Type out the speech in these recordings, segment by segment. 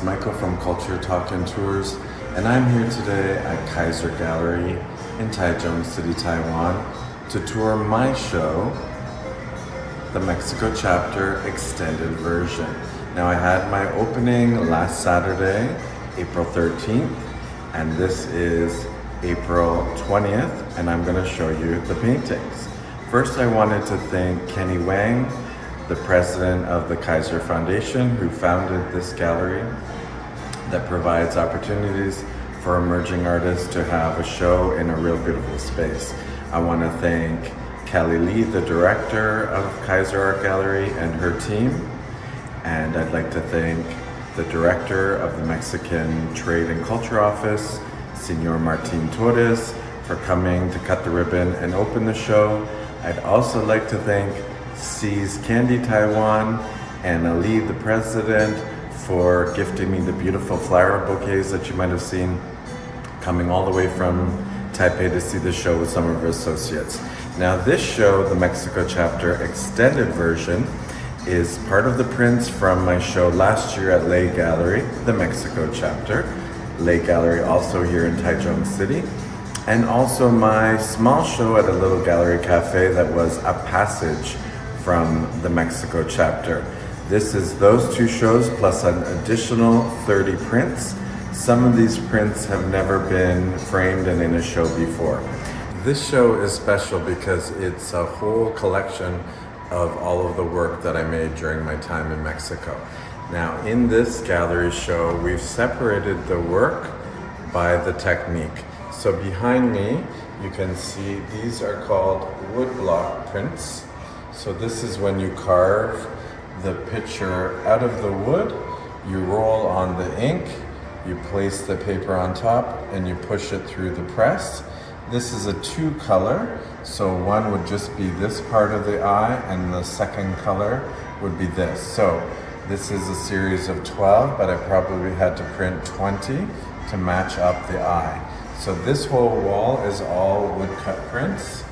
it's Michael from Culture Talk and Tours, and I'm here today at Kaiser Gallery in Taichung City, Taiwan, to tour my show, the Mexico Chapter Extended Version. Now, I had my opening last Saturday, April 13th, and this is April 20th, and I'm going to show you the paintings. First, I wanted to thank Kenny Wang, the president of the Kaiser Foundation, who founded this gallery that provides opportunities for emerging artists to have a show in a real beautiful space. I want to thank Kelly Lee, the director of Kaiser Art Gallery, and her team. And I'd like to thank the director of the Mexican Trade and Culture Office, Senor Martin Torres, for coming to cut the ribbon and open the show. I'd also like to thank C's Candy Taiwan and Ali, the president, for gifting me the beautiful flower bouquets that you might have seen, coming all the way from Taipei to see the show with some of her associates. Now, this show, the Mexico Chapter Extended Version, is part of the prints from my show last year at Lei Gallery, the Mexico Chapter. Lei Gallery also here in Taichung City. And also my small show at a little gallery cafe that was a passage from the Mexico Chapter. This is those two shows plus an additional 30 prints. Some of these prints have never been framed and in a show before. This show is special because it's a whole collection of all of the work that I made during my time in Mexico. Now, in this gallery show, we've separated the work by the technique. So behind me, you can see these are called woodblock prints. So this is when you carve the picture out of the wood, you roll on the ink, you place the paper on top, and you push it through the press. This is a two color, so one would just be this part of the eye, and the second color would be this. So this is a series of 12, but I probably had to print 20 to match up the eye. So this whole wall is all woodcut prints.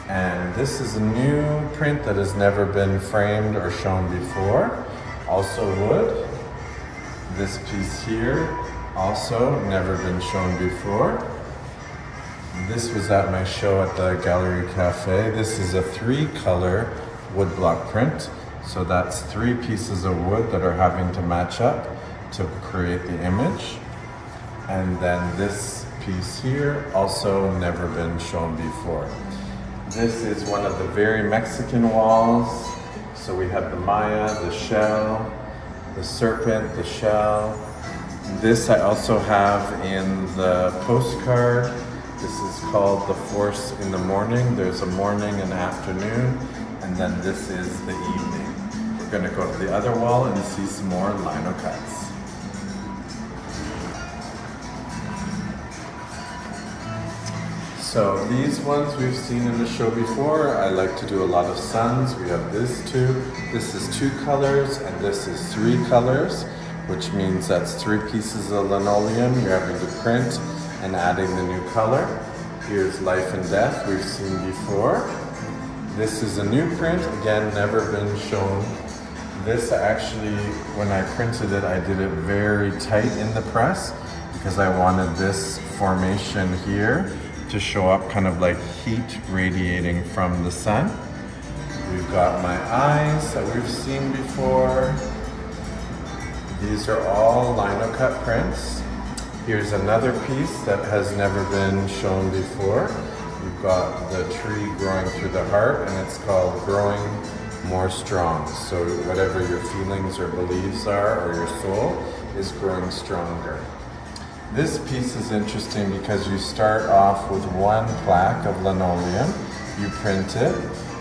And this is a new print that has never been framed or shown before. Also wood. This piece here, also never been shown before. This was at my show at the Gallery Cafe. This is a 3-color woodblock print. So that's 3 pieces of wood that are having to match up to create the image. And then this piece here, also never been shown before. This is one of the very Mexican walls. So we have the Maya, the shell, the serpent, the shell. This I also have in the postcard. This is called The Force in the Morning. There's a morning and afternoon, and then this is the evening. We're gonna go to the other wall and see some more lino cuts. So these ones we've seen in the show before. I like to do a lot of suns. We have this too. This is 2 colors and this is 3 colors, which means that's 3 pieces of linoleum you're having to print and adding the new color. Here's Life and Death, we've seen before. This is a new print, again, never been shown. This actually, when I printed it, I did it very tight in the press because I wanted this formation here to show up kind of like heat radiating from the sun. We've got my eyes that we've seen before. These are all lino cut prints. Here's another piece that has never been shown before. We've got the tree growing through the heart, and it's called Growing More Strong. So whatever your feelings or beliefs are, or your soul, is growing stronger. This piece is interesting because you start off with 1 plaque of linoleum, you print it,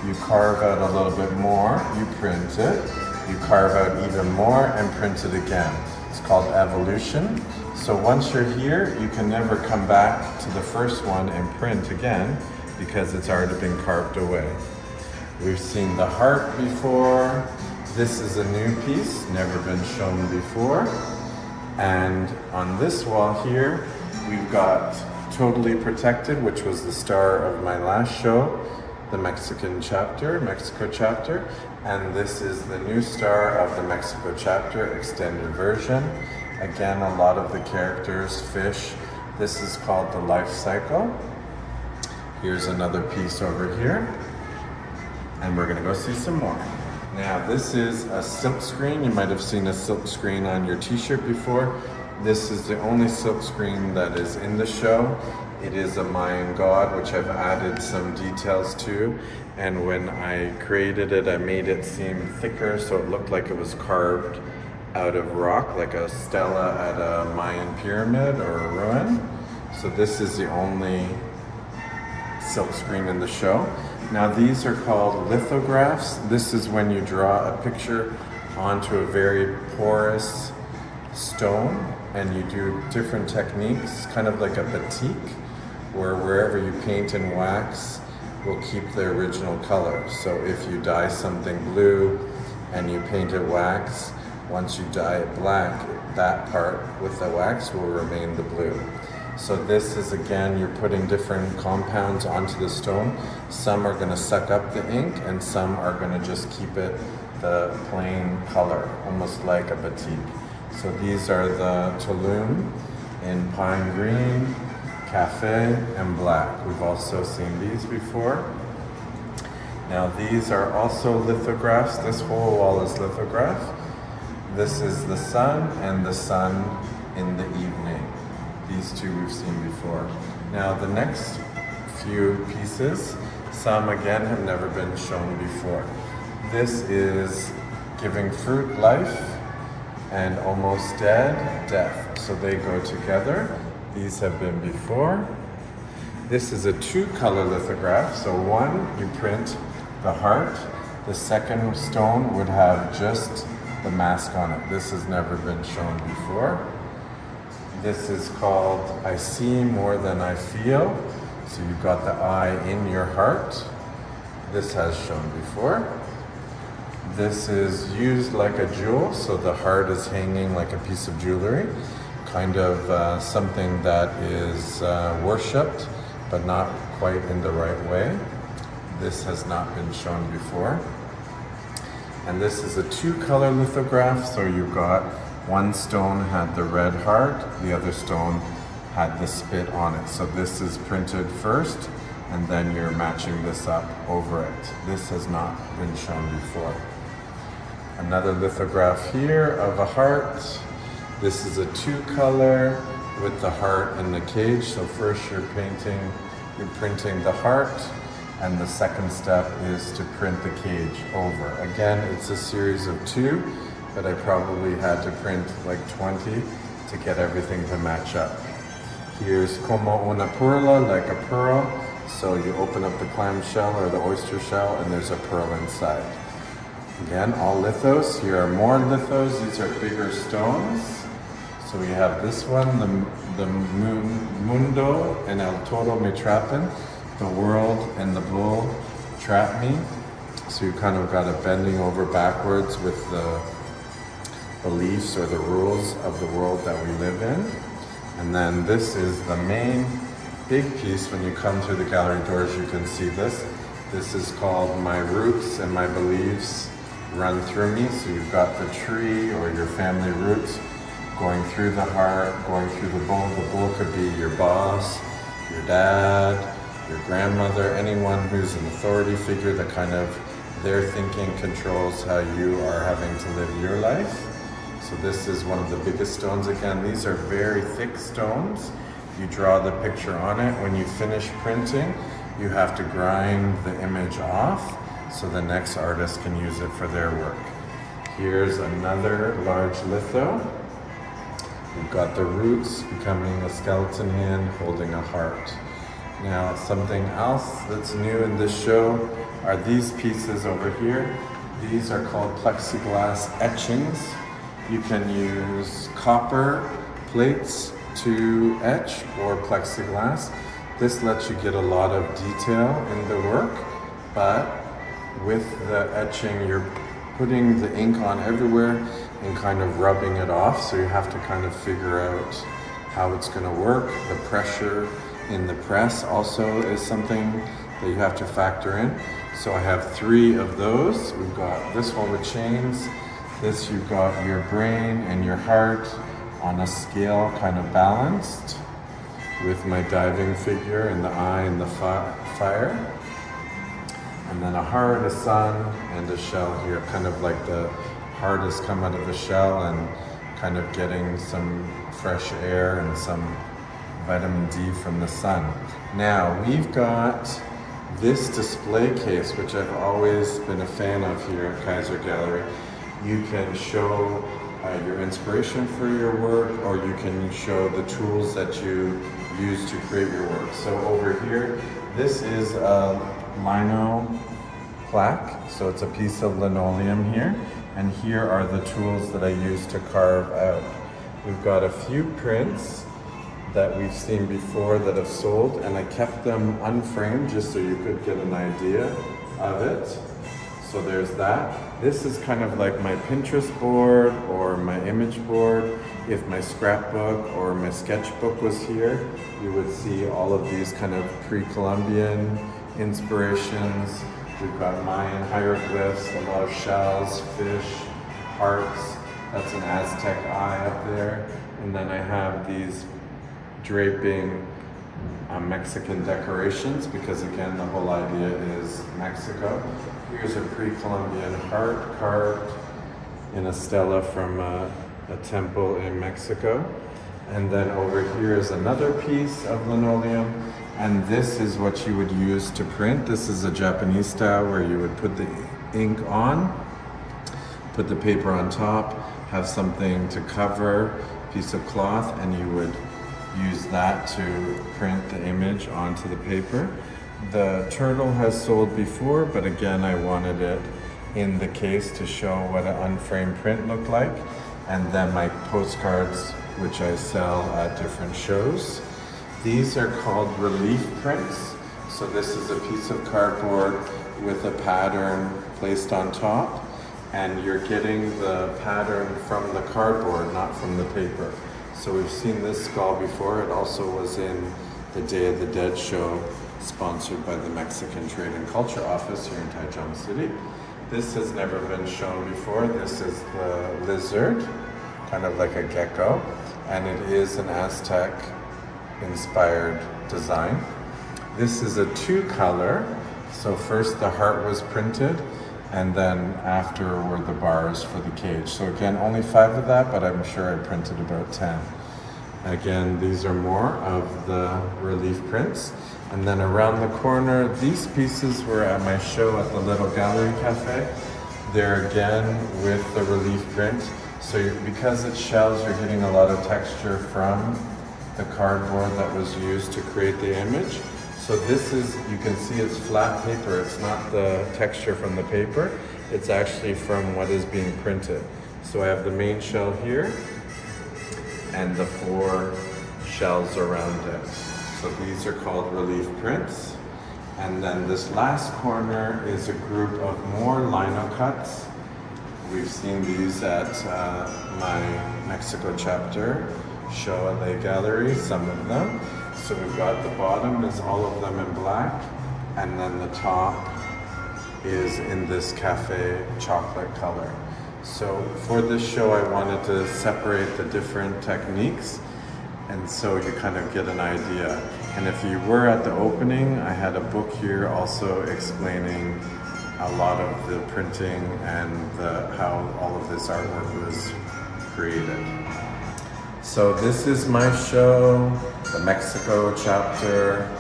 you carve out a little bit more, you print it, you carve out even more and print it again. It's called evolution. So once you're here, you can never come back to the first one and print again because it's already been carved away. We've seen the heart before. This is a new piece, never been shown before. And on this wall here, we've got Totally Protected, which was the star of my last show, the Mexico Chapter. And this is the new star of the Mexico Chapter Extended Version. Again, a lot of the characters, fish. This is called the life cycle. Here's another piece over here. And we're gonna go see some more. Now this is a silk screen. You might have seen a silk screen on your t-shirt before. This is the only silk screen that is in the show. It is a Mayan god, which I've added some details to. And when I created it, I made it seem thicker so it looked like it was carved out of rock, like a stela at a Mayan pyramid or a ruin. So this is the only silk screen in the show. Now these are called lithographs. This is when you draw a picture onto a very porous stone and you do different techniques, kind of like a batik, where wherever you paint in wax will keep the original color. So if you dye something blue and you paint it wax, once you dye it black, that part with the wax will remain the blue. So this is, again, you're putting different compounds onto the stone. Some are gonna suck up the ink and some are gonna just keep it the plain color, almost like a batik. So these are the Tulum in pine green, cafe, and black. We've also seen these before. Now these are also lithographs. This whole wall is lithograph. This is the sun and the sun in the evening. These two we've seen before. Now the next few pieces, some again have never been shown before. This is giving fruit life and almost dead death. So they go together. These have been before. This is a two-color lithograph. So one, you print the heart. The second stone would have just the mask on it. This has never been shown before. This is called I See More Than I Feel. So you've got the eye in your heart. This has shown before. This is used like a jewel, so the heart is hanging like a piece of jewelry, kind of something that is worshipped, but not quite in the right way. This has not been shown before. And this is a two-color lithograph, so you've got one stone had the red heart, the other stone had the spit on it. So this is printed first, and then you're matching this up over it. This has not been shown before. Another lithograph here of a heart. This is a two-color with the heart in the cage. So first you're printing the heart, and the second step is to print the cage over. Again, it's a series of two, but I probably had to print like 20 to get everything to match up. Here's como una perla, like a pearl. So you open up the clam shell or the oyster shell and there's a pearl inside. Again, all lithos. Here are more lithos. These are bigger stones. So we have this one, the mundo and el toro me trapen. The world and the bull trap me. So you kind of got a bending over backwards with the beliefs or the rules of the world that we live in. And then this is the main big piece. When you come through the gallery doors, you can see this. This is called My Roots and My Beliefs Run Through Me. So you've got the tree or your family roots going through the heart, going through the bull. The bull could be your boss, your dad, your grandmother, anyone who's an authority figure that kind of their thinking controls how you are having to live your life. So this is one of the biggest stones. Again, these are very thick stones. You draw the picture on it. When you finish printing, you have to grind the image off so the next artist can use it for their work. Here's another large litho. We've got the roots becoming a skeleton hand holding a heart. Now, something else that's new in this show are these pieces over here. These are called plexiglass etchings. You can use copper plates to etch or plexiglass. This lets you get a lot of detail in the work, but with the etching, you're putting the ink on everywhere and kind of rubbing it off. So you have to kind of figure out how it's going to work. The pressure in the press also is something that you have to factor in. So I have 3 of those. We've got this one with chains. This you've got your brain and your heart on a scale, kind of balanced, with my diving figure and the eye and the fire. And then a heart, a sun, and a shell here, kind of like the heart has come out of the shell and kind of getting some fresh air and some vitamin D from the sun. Now, we've got this display case, which I've always been a fan of here at Kaiser Gallery. You can show your inspiration for your work, or you can show the tools that you use to create your work. So over here, this is a lino plaque, so it's a piece of linoleum here, and here are the tools that I use to carve out. We've got a few prints that we've seen before that have sold, and I kept them unframed just so you could get an idea of it. So there's that. This is kind of like my Pinterest board or my image board. If my scrapbook or my sketchbook was here, you would see all of these kind of pre-Columbian inspirations. We've got Mayan hieroglyphs, a lot of shells, fish, hearts. That's an Aztec eye up there. And then I have these draping Mexican decorations, because again, the whole idea is Mexico. Here's a pre-Columbian heart carved in a stela from a temple in Mexico. And then over here is another piece of linoleum. And this is what you would use to print. This is a Japanese style where you would put the ink on, put the paper on top, have something to cover, piece of cloth, and you would use that to print the image onto the paper. The turtle has sold before, but again, I wanted it in the case to show what an unframed print looked like. And then my postcards, which I sell at different shows. These are called relief prints. So this is a piece of cardboard with a pattern placed on top, and you're getting the pattern from the cardboard, not from the paper. So we've seen this skull before. It also was in the Day of the Dead show, sponsored by the Mexican Trade and Culture Office here in Taichung City. This has never been shown before. This is the lizard, kind of like a gecko, and it is an Aztec inspired design. This is a 2-color. So first the heart was printed, and then after were the bars for the cage. So again, only 5 of that, but I'm sure I printed about 10. Again, these are more of the relief prints. And then around the corner, these pieces were at my show at the Little Gallery Cafe. They're again with the relief print. So because it's shells, you're getting a lot of texture from the cardboard that was used to create the image. So this is, you can see it's flat paper. It's not the texture from the paper. It's actually from what is being printed. So I have the main shell here and the 4 shells around it. So these are called relief prints. And then this last corner is a group of more lino cuts. We've seen these at my Mexico chapter show at Lay Gallery, some of them. So we've got the bottom is all of them in black, and then the top is in this cafe chocolate color. So for this show, I wanted to separate the different techniques, and so you kind of get an idea. And if you were at the opening, I had a book here also explaining a lot of the printing and how all of this artwork was created. So this is my show, the Mexico chapter,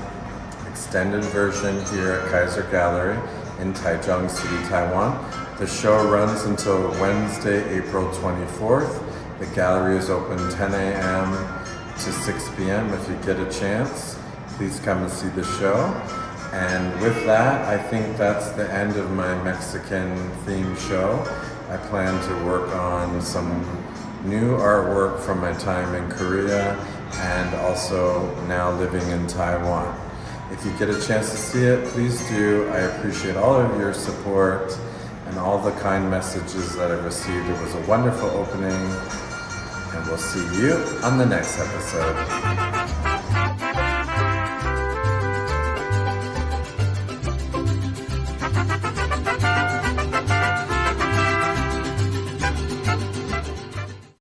extended version here at Kaiser Gallery in Taichung City, Taiwan. The show runs until Wednesday, April 24th. The gallery is open 10 a.m. to 6 p.m. If you get a chance, please come and see the show. And with that, I think that's the end of my Mexican themed show. I plan to work on some new artwork from my time in Korea and also now living in Taiwan. If you get a chance to see it, please do. I appreciate all of your support and all the kind messages that I've received. It was a wonderful opening, and we'll see you on the next episode.